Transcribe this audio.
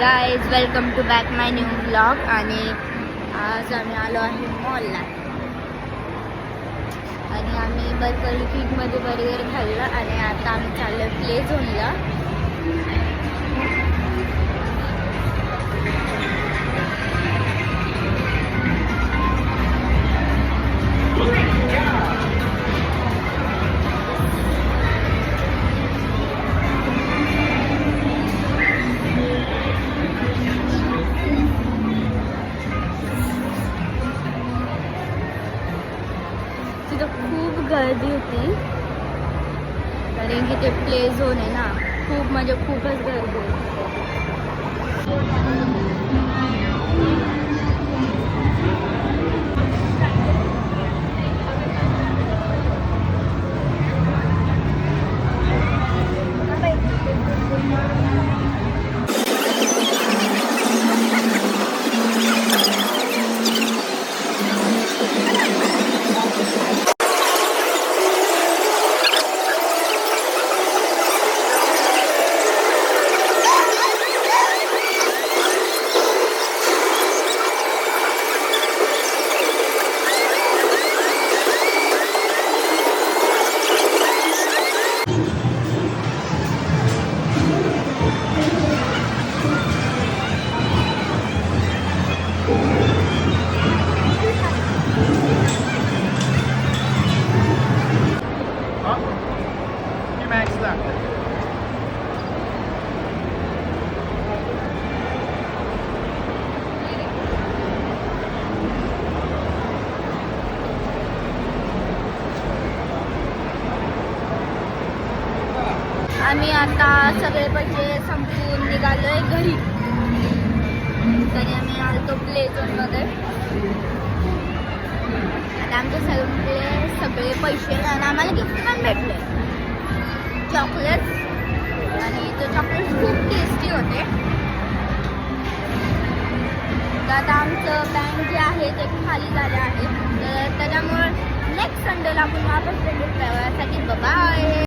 Guys welcome to back my new blog. आणि आज आम्ही आलो आहे मॉलला आणि आम्ही बर्गर किंगमध्ये बर्गर खाल्लं आणि आता आम्ही चाललो प्ले झोनला. तिथं खूप गर्दी होती कारण की ते प्ले झोन आहे ना, खूप म्हणजे खूपच गर्दी होती. आम्ही आता सगळे पैसे संपवून निघालोय घरी. तरी आम्ही आलतो प्ले झोनमध्ये आणि आमचे सगळे पैसे आणि आम्हाला गिफ्ट पण भेटले, चॉकलेट्स. आणि ते चॉकलेट्स खूप टेस्टी होते. तर आता आमचं बँक जे आहे ते खाली झाले आहे, तर त्याच्यामुळे नेक्स्ट संडेला आपण वापस भेटू. त्यासाठी बाय.